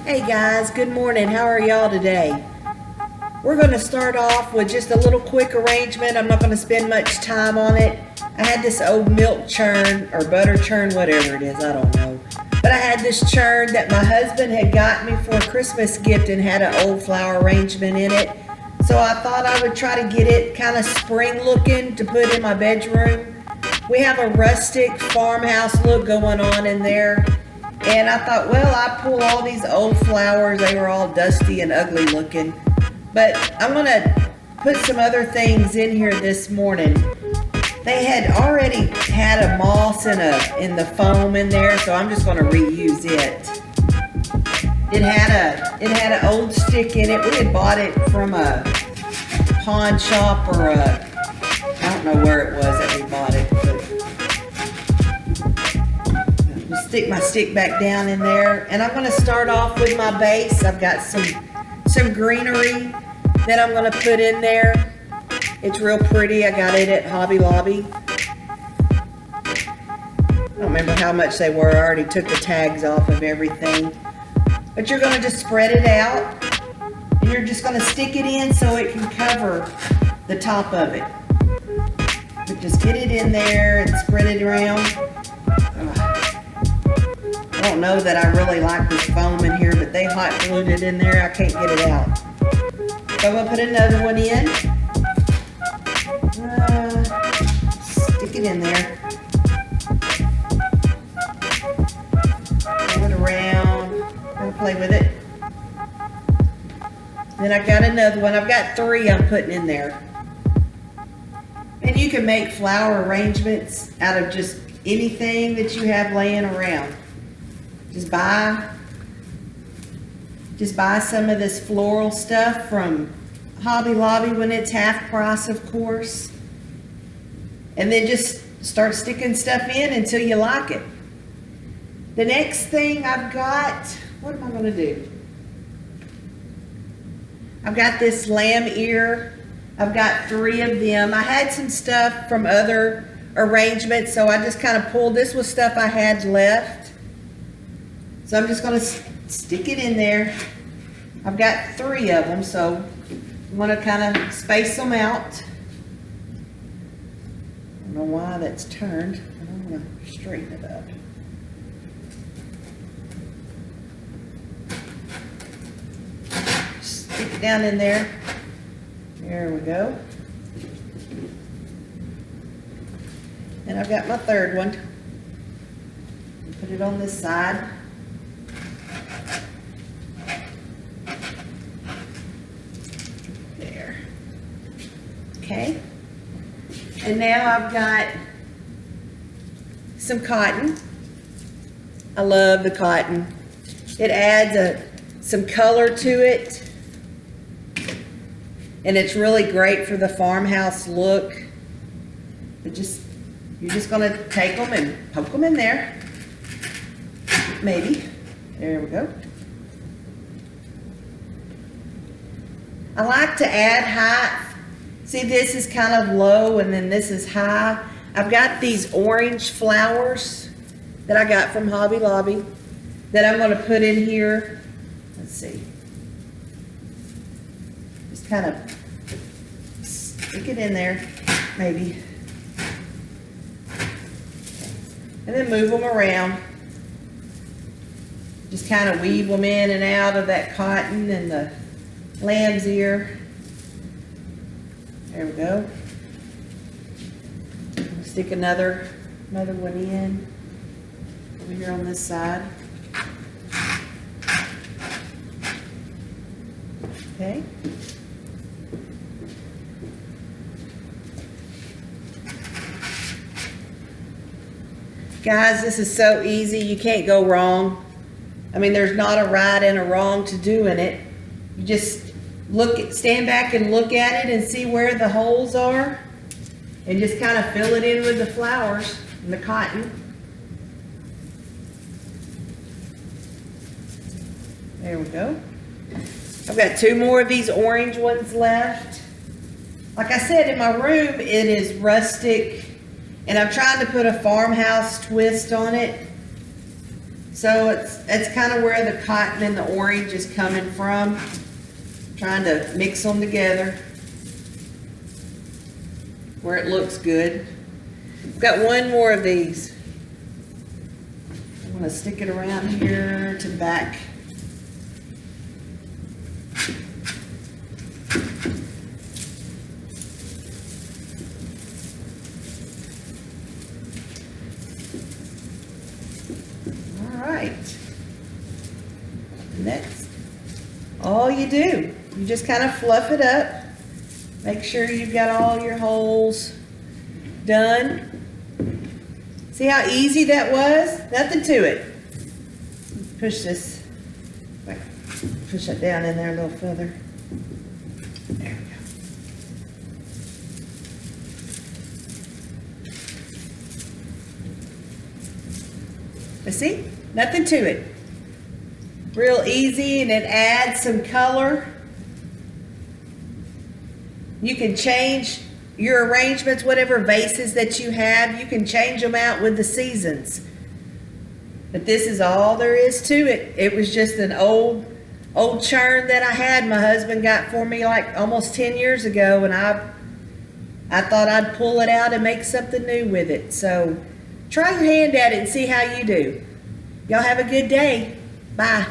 Hey guys, good morning. How are y'all today? We're going to start off with just a little quick arrangement. I'm not going to spend much time on it. I had this old milk churn or butter churn, whatever it is, I don't know. But I had this churn that my husband had got me for a Christmas gift and had an old flower arrangement in it. So I thought I would try to get it kind of spring looking to put in my bedroom. We have a rustic farmhouse look going on in there. And I thought, well, I pull all these old flowers. They were all dusty and ugly looking. But I'm going to put some other things in here this morning. They had already had a moss in the foam in there, so I'm just going to reuse it. It had an old stick in it. We had bought it from a pawn shop or I don't know where it was that we bought it. Stick my stick back down in there, and I'm going to start off with my base. I've got some greenery that I'm going to put in there. It's real pretty. I got it at Hobby Lobby. I don't remember how much they were. I already took the tags off of everything. But you're going to just spread it out, and you're just going to stick it in so it can cover the top of it. But just get it in there and spread it around. I don't know that I really like this foam in here, but they hot glued it in there. I can't get it out. So I'm going to put another one in. Stick it in there. Move it around. I'm going to play with it. Then I've got another one. I've got 3 I'm putting in there. And you can make flower arrangements out of just anything that you have laying around. Just buy some of this floral stuff from Hobby Lobby when it's half price, of course. And then just start sticking stuff in until you like it. The next thing I've got, what am I going to do? I've got this lamb ear. I've got 3 of them. I had some stuff from other arrangements, so I just kind of pulled. This was stuff I had left. So I'm just going to stick it in there. I've got 3 of them, so I'm going to kind of space them out. I don't know why that's turned, but I'm going to straighten it up. Stick it down in there. There we go. And I've got my 3rd one. Put it on this side. Okay, and now I've got some cotton. I love the cotton. It adds some color to it, and it's really great for the farmhouse look. But you're just going to take them and poke them in there. Maybe. There we go. I like to add height. See, this is kind of low and then this is high. I've got these orange flowers that I got from Hobby Lobby that I'm going to put in here. Let's see. Just kind of stick it in there, maybe. And then move them around. Just kind of weave them in and out of that cotton and the lamb's ear. There we go. Stick another one in over here on this side. Okay. Guys, this is so easy. You can't go wrong. I mean, there's not a right and a wrong to doing it. You just stand back and look at it and see where the holes are, and just kind of fill it in with the flowers and the cotton. There we go. I've got 2 more of these orange ones left. Like I said, in my room, it is rustic, and I'm trying to put a farmhouse twist on it. So it's kind of where the cotton and the orange is coming from. Trying to mix them together where it looks good. I've got one more of these. I'm gonna stick it around here to the back. All right. And that's all you do. You just kind of fluff it up. Make sure you've got all your holes done. See how easy that was? Nothing to it. Push this, push that down in there a little further. There we go. But see, nothing to it. Real easy, and it adds some color. You can change your arrangements, whatever vases that you have, you can change them out with the seasons. But this is all there is to it. It was just an old churn that I had. My husband got for me like almost 10 years ago, and I thought I'd pull it out and make something new with it. So try your hand at it and see how you do. Y'all have a good day. Bye.